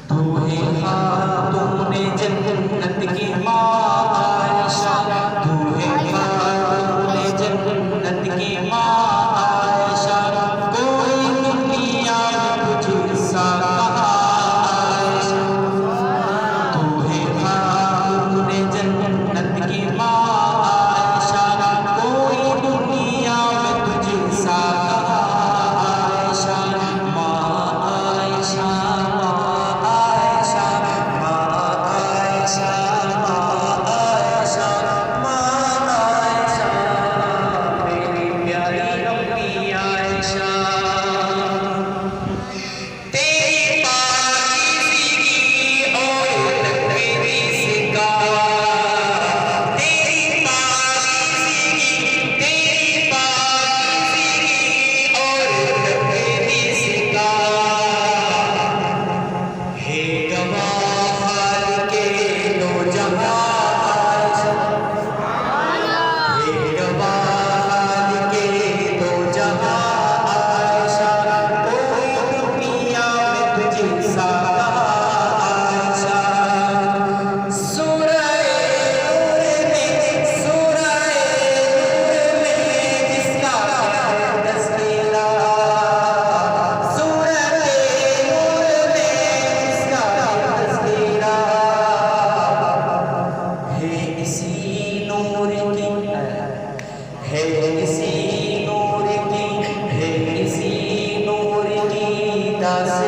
तू है खातूने जन्नत की माँ आयशा, तू है खातूने जन्नत की माँ आयशा, कोई दुनिया में तुझसा आयशा। तू है खातूने जन्नत की माँ आयशा, कोई दुनिया में तुझसा आयशा। माँ आयशा, है इसी नूर की दास